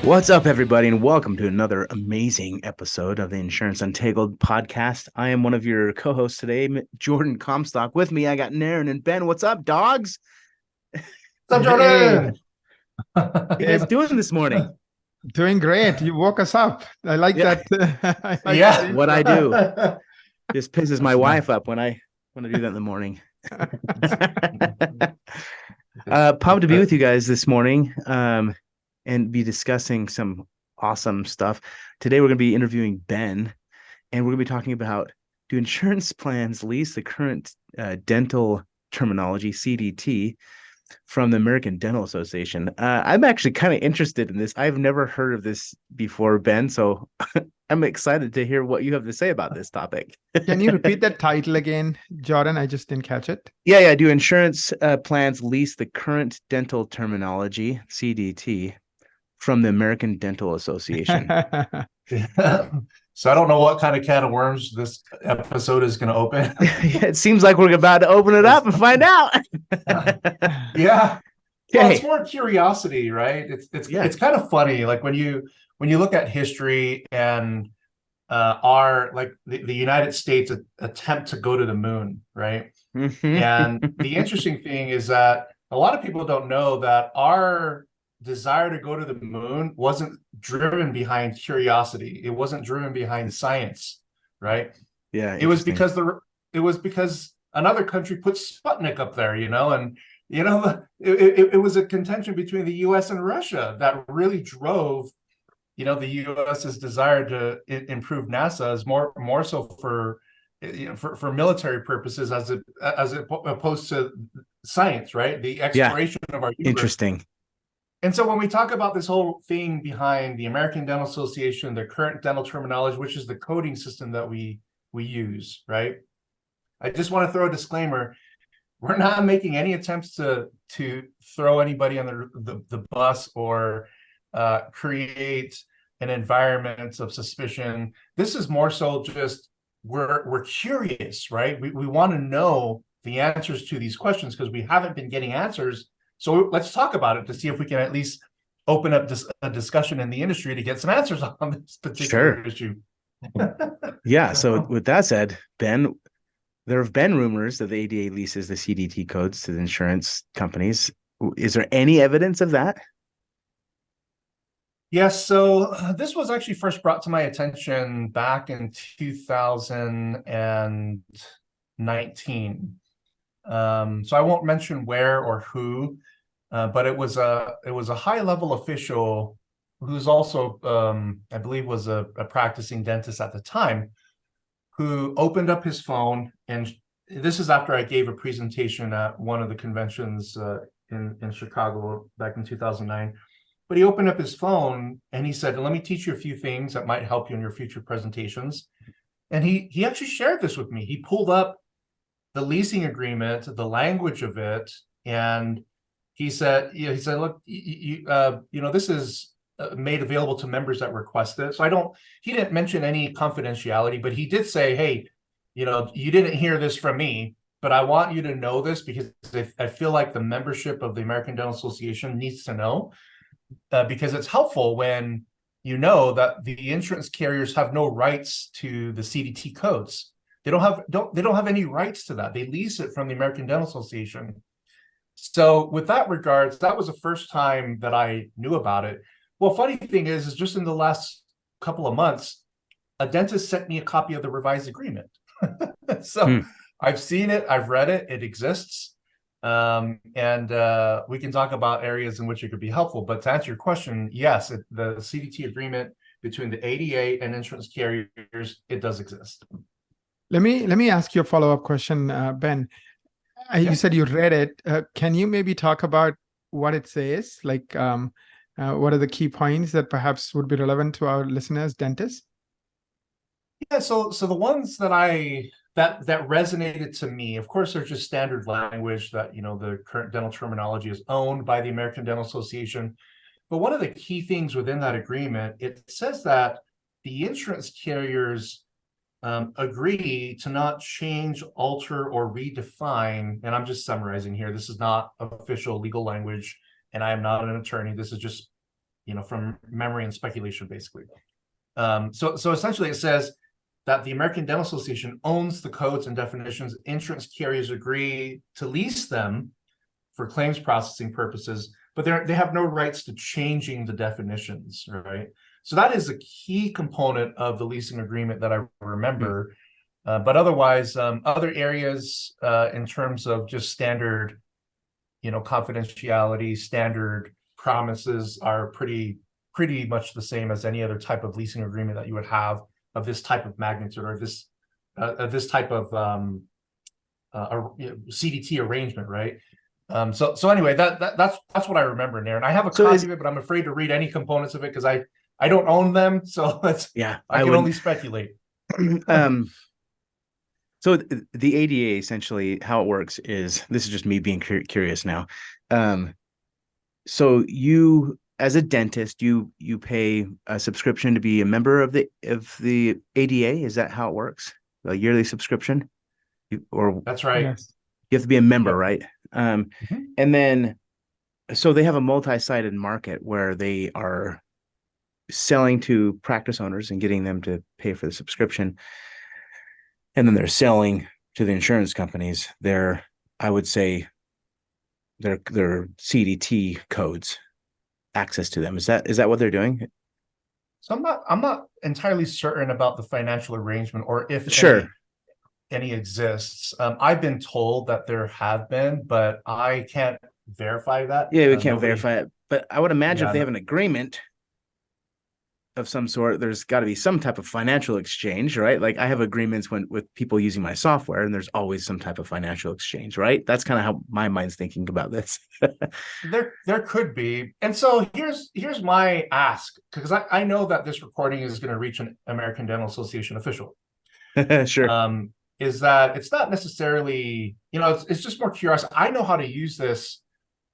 What's up, everybody, and welcome to another amazing episode of the Insurance Untangled Podcast. I am one of your co-hosts today, Jordan Comstock. With me, I got Naren and Ben. What's up, dogs? What's up, Jordan? What you guys doing this morning? Doing great. You woke us up. I like that. I like Yeah. that What I intro. do just pisses my wife up when I do that in the morning. Pumped to be with you guys this morning and be discussing some awesome stuff. Today, we're going to be interviewing Ben, and we're going to be talking about, do insurance plans lease the current dental terminology, CDT, from the American Dental Association? I'm actually kind of interested in this. I've never heard of this before, Ben, so I'm excited to hear what you have to say about this topic. Can you repeat that title again, Jordan? I just didn't catch it. Yeah. Do insurance plans lease the current dental terminology, CDT, from the American Dental Association? So I don't know what kind of can of worms this episode is going to open. It seems like we're about to open it up and find out. Yeah. Okay. Well, it's more curiosity, right? It's kind of funny. Like when you look at history and the United States attempt to go to the moon, right? And the interesting thing is that a lot of people don't know that our desire to go to the moon wasn't driven behind curiosity. It wasn't driven behind science, right? Yeah. It was because another country put Sputnik up there, and it was a contention between the U.S. and Russia that really drove, the U.S.'s desire to improve NASA as more so for military purposes as opposed to science, right? The exploration of our universe. Interesting. And so when we talk about this whole thing behind the American Dental Association, the current dental terminology, which is the coding system that we use, right? I just want to throw a disclaimer. We're not making any attempts to throw anybody on the bus or create an environment of suspicion. This is more so just we're curious, right? We want to know the answers to these questions because we haven't been getting answers. So let's talk about it to see if we can at least open up a discussion in the industry to get some answers on this particular issue. Yeah. So with that said, Ben, there have been rumors that the ADA leases the CDT codes to the insurance companies. Is there any evidence of that? Yes. So this was actually first brought to my attention back in 2019. So I won't mention where or who, but it was a high level official who's also, I believe, was a practicing dentist at the time, who opened up his phone, and this is after I gave a presentation at one of the conventions in Chicago back in 2009. But he opened up his phone and he said, "Let me teach you a few things that might help you in your future presentations." And he actually shared this with me. He pulled up the leasing agreement, the language of it, and he said, "Look, this is made available to members that request it." So he didn't mention any confidentiality, but he did say, "Hey, you didn't hear this from me, but I want you to know this because I feel like the membership of the American Dental Association needs to know, because it's helpful when you know that the insurance carriers have no rights to the CDT codes. They don't have any rights to that. They lease it from the American Dental Association." So with that regards, that was the first time that I knew about it. Well, funny thing is just in the last couple of months, a dentist sent me a copy of the revised agreement. So I've seen it, I've read it, it exists. And we can talk about areas in which it could be helpful. But to answer your question, yes, the CDT agreement between the ADA and insurance carriers, it does exist. Let me ask you a follow-up question, Ben. You said you read it. Can you maybe talk about what it says? Like, what are the key points that perhaps would be relevant to our listeners, dentists? Yeah, so the ones that that resonated to me, of course, they're just standard language that, the current dental terminology is owned by the American Dental Association. But one of the key things within that agreement, it says that the insurance carriers agree to not change, alter, or redefine, and I'm just summarizing here, this is not official legal language, and I am not an attorney, this is just from memory and speculation, basically. So essentially it says that the American Dental Association owns the codes and definitions. Insurance carriers agree to lease them for claims processing purposes, but they have no rights to changing the definitions, right? So that is a key component of the leasing agreement that I remember. But otherwise, other areas in terms of just standard, confidentiality, standard promises are pretty much the same as any other type of leasing agreement that you would have of this type of magnitude, or this type of CDT arrangement, right? So anyway, that's what I remember in there, and I have a copy of it, but I'm afraid to read any components of it because I don't own them, so I can only speculate. So the ADA, essentially how it works is, this is just me being curious now. So you, as a dentist, you pay a subscription to be a member of the ADA. Is that how it works? A yearly subscription? That's right. Yes. You have to be a member, right? And then, so they have a multi-sided market where they are selling to practice owners and getting them to pay for the subscription. And then they're selling to the insurance companies I would say their CDT codes, access to them. Is that what they're doing? So I'm not entirely certain about the financial arrangement, or if any exists. I've been told that there have been, but I can't verify that. Yeah, we can't verify it. But I would imagine if they have an agreement of some sort, there's got to be some type of financial exchange, right? Like I have agreements with people using my software, and there's always some type of financial exchange, right? That's kind of how my mind's thinking about this. There could be. And so here's my ask, because I know that this recording is going to reach an American Dental Association official. Sure. Is that it's not necessarily, it's just more curiosity. I know how to use this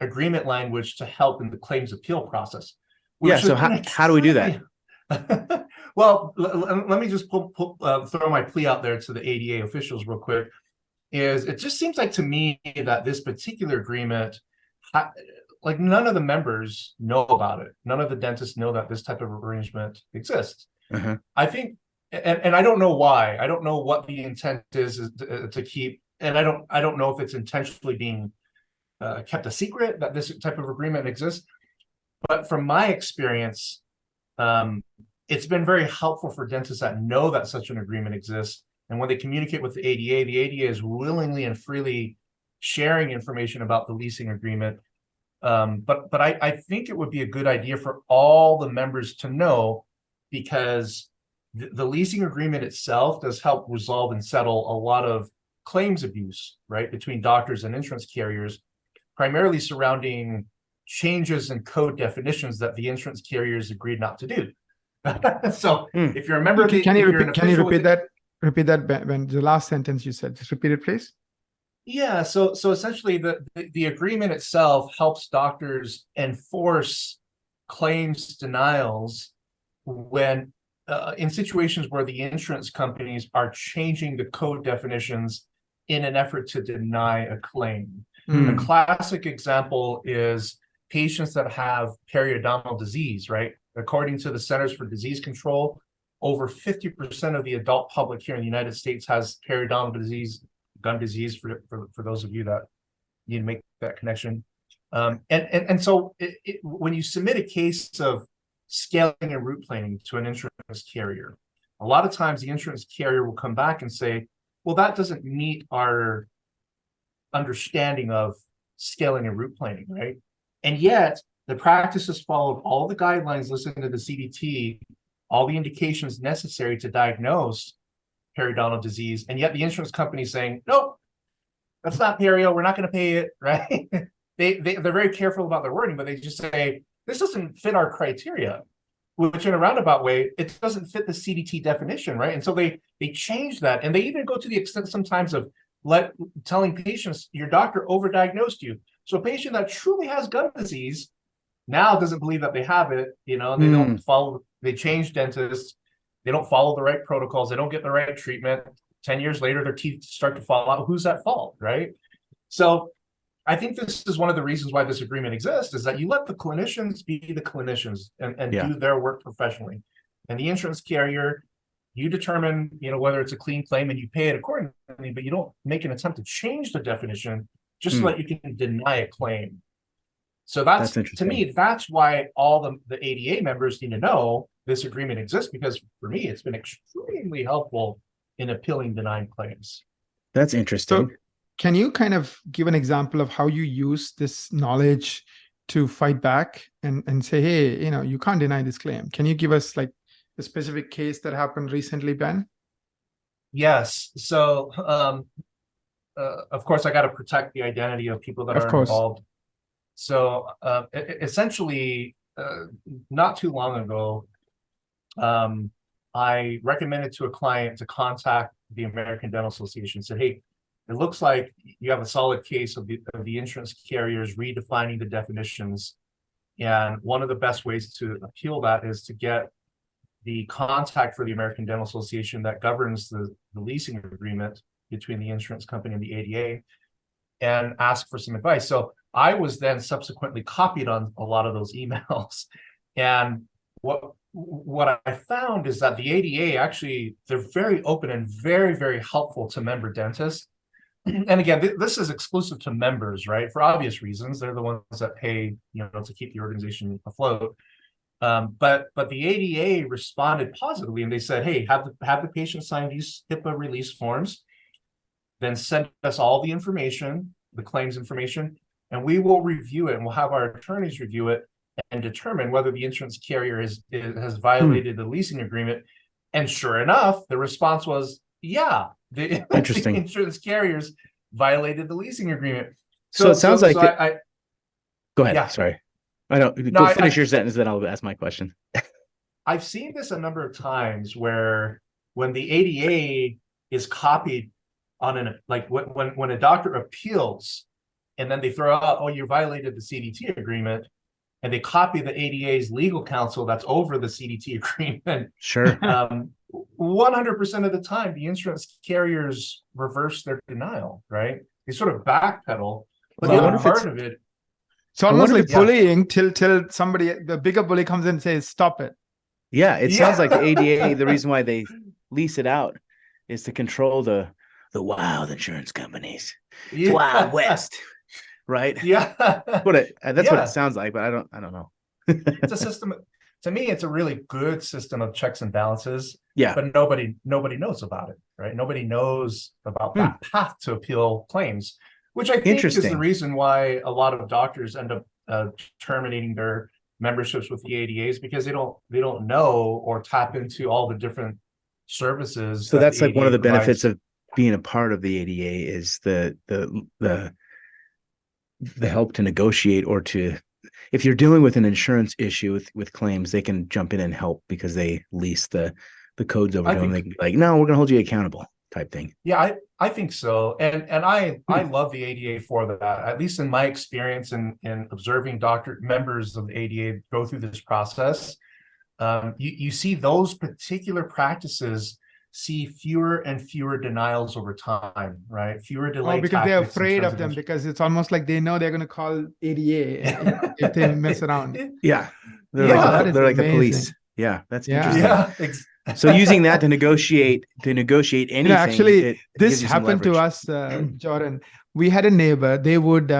agreement language to help in the claims appeal process. Yeah. So how do we do that? Well, let me just throw my plea out there to the ADA officials real quick. It just seems like to me that this particular agreement, like none of the members know about it. None of the dentists know that this type of arrangement exists. I think, and I don't know why. I don't know what the intent is to keep, and I don't know if it's intentionally being kept a secret that this type of agreement exists. But from my experience, it's been very helpful for dentists that know that such an agreement exists. And when they communicate with the ADA is willingly and freely sharing information about the leasing agreement. But I think it would be a good idea for all the members to know, because the leasing agreement itself does help resolve and settle a lot of claims abuse, right, between doctors and insurance carriers, primarily surrounding changes in code definitions that the insurance carriers agreed not to do. So if you're a member, can you repeat that? Repeat that, Ben. The last sentence you said. Just repeat it, please. Yeah. So essentially, the agreement itself helps doctors enforce claims denials when in situations where the insurance companies are changing the code definitions in an effort to deny a claim. A classic example is patients that have periodontal disease, right? According to the Centers for Disease Control, over 50% of the adult public here in the United States has periodontal disease, gum disease, for those of you that need to make that connection. And so when you submit a case of scaling and root planing to an insurance carrier, a lot of times the insurance carrier will come back and say, well, that doesn't meet our understanding of scaling and root planing, right? And yet the practice has followed all the guidelines listed to the CDT, all the indications necessary to diagnose periodontal disease, and yet the insurance company is saying, nope, that's not perio, we're not going to pay it, right? They're very careful about their wording, but they just say, this doesn't fit our criteria, which in a roundabout way, it doesn't fit the CDT definition, right? And so they change that, and they even go to the extent sometimes of telling patients, your doctor overdiagnosed you. So a patient that truly has gum disease now doesn't believe that they have it, they don't follow, they change dentists, they don't follow the right protocols, they don't get the right treatment. 10 years later, their teeth start to fall out. Who's at fault, right? So I think this is one of the reasons why this agreement exists, is that you let the clinicians be the clinicians and Yeah. do their work professionally. And the insurance carrier, you determine, whether it's a clean claim and you pay it accordingly, but you don't make an attempt to change the definition just so that you can deny a claim. So that's to interesting. me, that's why all the ADA members need to know this agreement exists, because for me, it's been extremely helpful in appealing denied claims. That's interesting. So can you kind of give an example of how you use this knowledge to fight back and say, hey, you can't deny this claim? Can you give us like a specific case that happened recently, Ben? Yes. So, of course, I got to protect the identity of people that Of are course. involved. So, essentially, not too long ago, I recommended to a client to contact the American Dental Association. Said, hey, it looks like you have a solid case of the insurance carriers redefining the definitions. And one of the best ways to appeal that is to get the contact for the American Dental Association that governs the leasing agreement between the insurance company and the ADA, and ask for some advice. So I was then subsequently copied on a lot of those emails. And what I found is that the ADA actually, they're very open and very, very helpful to member dentists. And again, this is exclusive to members, right? For obvious reasons. They're the ones that pay, to keep the organization afloat. But the ADA responded positively, and they said, hey, have the patient sign these HIPAA release forms, then send us all the information, the claims information, and we will review it, and we'll have our attorneys review it and determine whether the insurance carrier has violated the leasing agreement. And sure enough, the response was, yeah, the insurance carriers violated the leasing agreement. So it sounds like I go ahead. Yeah. Sorry. I don't go finish your sentence, then I'll ask my question. I've seen this a number of times where when the ADA is copied on when a doctor appeals and then they throw out, oh, you violated the CDT agreement, and they copy the ADA's legal counsel that's over the CDT agreement. Sure. 100% of the time, the insurance carriers reverse their denial, right? They sort of backpedal. But the other part of it, it's almost like bullying till somebody, the bigger bully, comes in and says, stop it. Yeah, it sounds like the ADA, the reason why they lease it out is to control the wild insurance companies. Wild West. Right? Yeah. That's what it sounds like, but I don't know. It's a system. To me, it's a really good system of checks and balances. Yeah. But nobody knows about it, right? Nobody knows about that path to appeal claims, which I think is the reason why a lot of doctors end up terminating their memberships with the ADAs, because they don't know or tap into all the different services. So that's like one of the benefits of being a part of the ADA is the help to negotiate, or to, if you're dealing with an insurance issue with claims, they can jump in and help because they lease the codes over to them. They can be like, no, we're going to hold you accountable type thing. Yeah, I think so. And I love the ADA for that. At least in my experience in observing members of the ADA go through this process, you see those particular practices see fewer and fewer denials over time, right? Fewer delay. Oh, because they're afraid of them, because it's almost like they know they're going to call ADA if they mess around. Yeah. They're like the police. Yeah, that's interesting. Yeah. So using that to negotiate anything. Actually, this happened to us, Jordan. We had a neighbor. They would,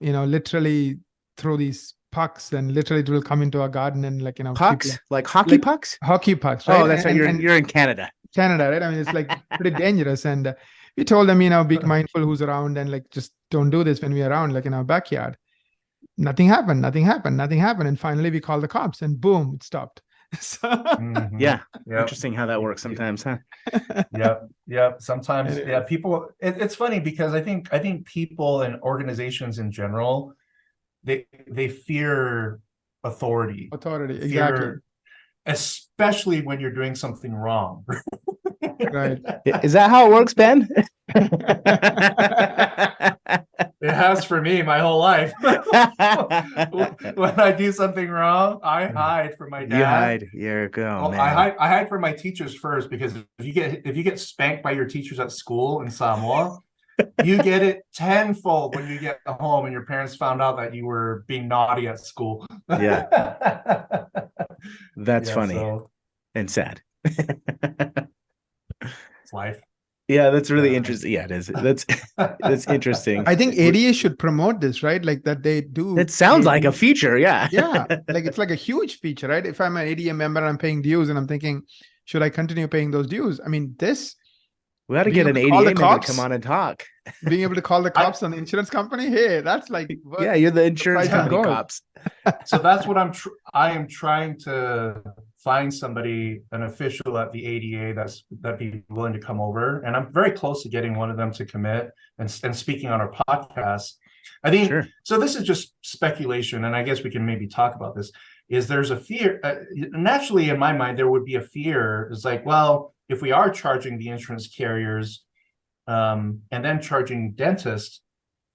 literally throw these pucks, and literally it will come into our garden and pucks, like hockey pucks. Hockey pucks, right? Oh, that's right. You're in Canada. Canada, right? I mean, it's like pretty dangerous. And we told them, be mindful who's around, and just don't do this when we're around, in our backyard. Nothing happened. And finally we called the cops, and boom, it stopped. So, yeah. Interesting how that works sometimes, huh? Yeah. Sometimes, people, it's funny because I think people and organizations in general, they fear authority. Exactly. Especially when you're doing something wrong. Right. Is that how it works, Ben? It has for me my whole life. When I do something wrong, I hide from my dad. You hide. You're go, man. I hide from my teachers first, because if you get spanked by your teachers at school in Samoa, You get it tenfold when you get home and your parents found out that you were being naughty at school. Yeah. That's Yeah, funny so and sad. it's life. Yeah, that's really interesting. Yeah, it is. That's interesting. I think ADA should promote this, right? Like that they do. It sounds like a dues. feature. Yeah. Yeah, like it's like a huge feature, right? If I'm an ADA member, I'm paying dues, and I'm thinking, should I continue paying those dues? I mean, this We ought to being get an able to call ADA the member to cops, come on and talk. being able to call the cops on the insurance company. Hey, that's like Yeah, you're the insurance price of company gold. cops. So that's what I am trying to find somebody, an official at the ADA that'd be willing to come over, and I'm very close to getting one of them to commit and speaking on our podcast. I think Sure. so. This is just speculation, and I guess we can maybe talk about this. Is there's a fear naturally in my mind there would be a fear. It's like, well, if we are charging the insurance carriers and then charging dentists,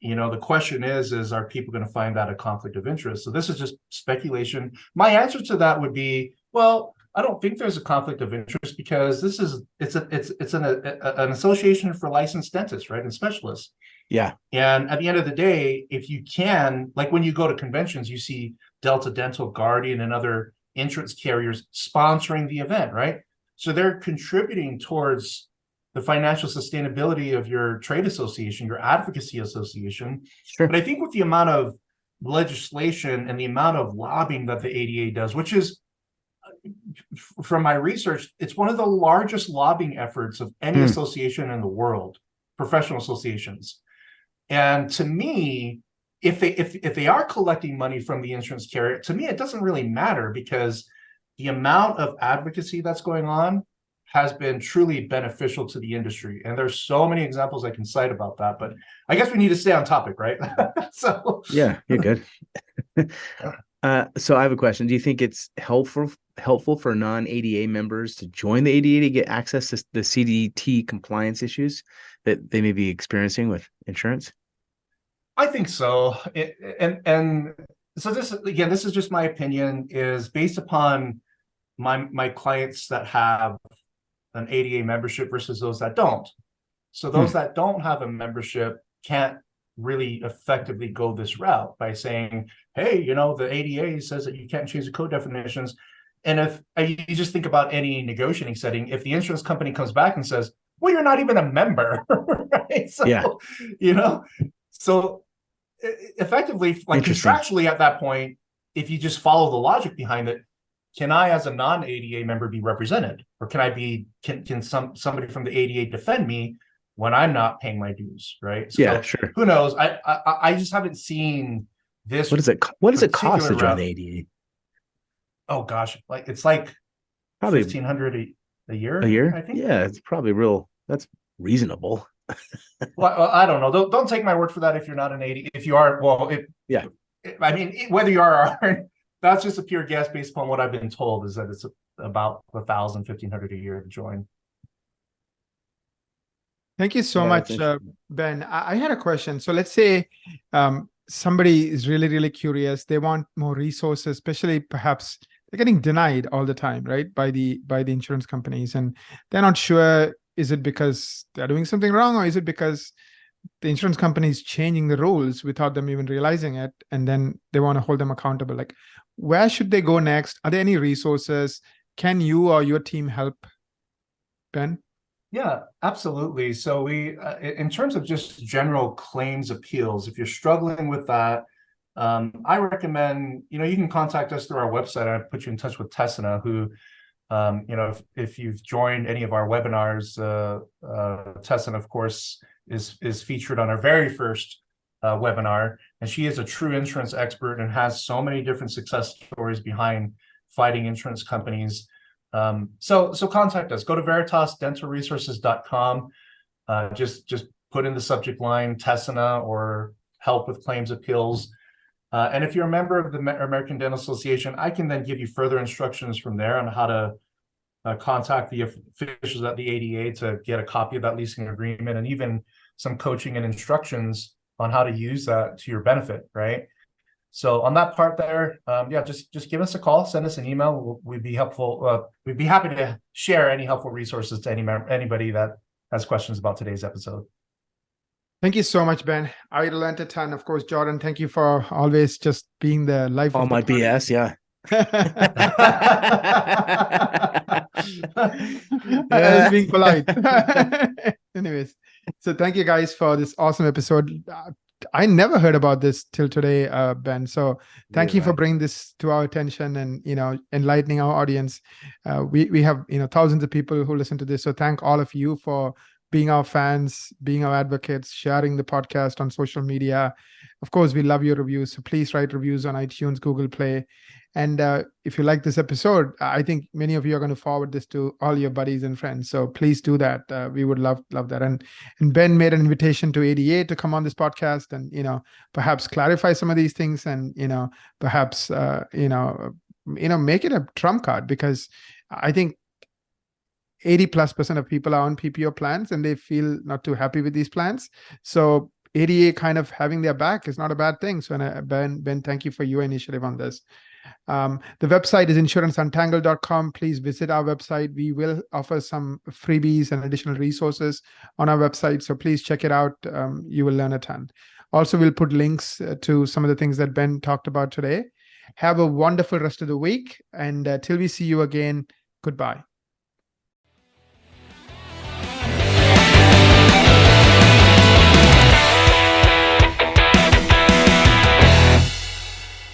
the question is are people going to find that a conflict of interest? So this is just speculation. My answer to that would be, well, I don't think there's a conflict of interest because it's an association for licensed dentists, right, and specialists. Yeah. And at the end of the day, if you can, like when you go to conventions, you see Delta Dental, Guardian, and other insurance carriers sponsoring the event, right? So they're contributing towards the financial sustainability of your trade association, your advocacy association. Sure. But I think with the amount of legislation and the amount of lobbying that the ADA does, which is, from my research, it's one of the largest lobbying efforts of any association in the world, professional associations. And to me, if they are collecting money from the insurance carrier, to me, it doesn't really matter because the amount of advocacy that's going on has been truly beneficial to the industry. And there's so many examples I can cite about that, but I guess we need to stay on topic, right? So yeah, you're good. So I have a question. Do you think it's helpful for non-ADA members to join the ADA to get access to the CDT compliance issues that they may be experiencing with insurance? I think so. And so this is just my opinion, is based upon my clients that have an ADA membership versus those that don't. So those that don't have a membership can't really effectively go this route by saying, hey, the ADA says that you can't change the code definitions. And if you just think about any negotiating setting, if the insurance company comes back and says, well, you're not even a member, right? So, yeah. So effectively, like contractually at that point, if you just follow the logic behind it, can I, as a non-ADA member, be represented, or can somebody from the ADA defend me when I'm not paying my dues, right? So yeah, sure. Who knows? I just haven't seen this. What does it cost to join the ADA? Oh gosh, it's like probably $1,500 a year. A year, I think. Yeah, it's probably that's reasonable. Well, I don't know. Don't take my word for that. If you're not an ADA, if you are, well, I mean, whether you are or aren't, that's just a pure guess based upon what I've been told, is that it's about $1,000, $1,500 a year to join. Thank you so much, Ben. I had a question. So let's say somebody is really, really curious. They want more resources, especially perhaps they're getting denied all the time, right, by the insurance companies, and they're not sure, is it because they're doing something wrong, or is it because the insurance company is changing the rules without them even realizing it, and then they want to hold them accountable? Like, where should they go next? Are there any resources? Can you or your team help, Ben? Yeah, absolutely. So we, in terms of just general claims appeals, if you're struggling with that, I recommend, you can contact us through our website. I put you in touch with Tessina, who, if you've joined any of our webinars, Tessina, of course, is featured on our very first webinar, and she is a true insurance expert and has so many different success stories behind fighting insurance companies. So contact us. Go to veritasdentalresources.com. Just put in the subject line Tessina or help with claims appeals. And if you're a member of the American Dental Association, I can then give you further instructions from there on how to contact the officials at the ADA to get a copy of that leasing agreement, and even some coaching and instructions on how to use that to your benefit, right? So on that part there, just give us a call, send us an email. We'd be helpful. We'd be happy to share any helpful resources to anybody that has questions about today's episode. Thank you so much, Ben. I learned a ton. Of course, Jordan, thank you for always just being the life All of the my party. BS, yeah. I was being polite. Anyways, so thank you guys for this awesome episode. I never heard about this till today, Ben. So thank you for bringing this to our attention and enlightening our audience. We have thousands of people who listen to this. So thank all of you for being our fans, being our advocates, sharing the podcast on social media. Of course, we love your reviews. So please write reviews on iTunes, Google Play. And if you like this episode, I think many of you are going to forward this to all your buddies and friends. So please do that. We would love that. And Ben made an invitation to ADA to come on this podcast and, perhaps clarify some of these things and, perhaps, make it a trump card, because I think 80+% of people are on PPO plans and they feel not too happy with these plans. So ADA kind of having their back is not a bad thing. So Ben, thank you for your initiative on this. The website is insuranceuntangled.com. Please visit our website. We will offer some freebies and additional resources on our website. So please check it out. You will learn a ton. Also, we'll put links to some of the things that Ben talked about today. Have a wonderful rest of the week. And till we see you again, goodbye.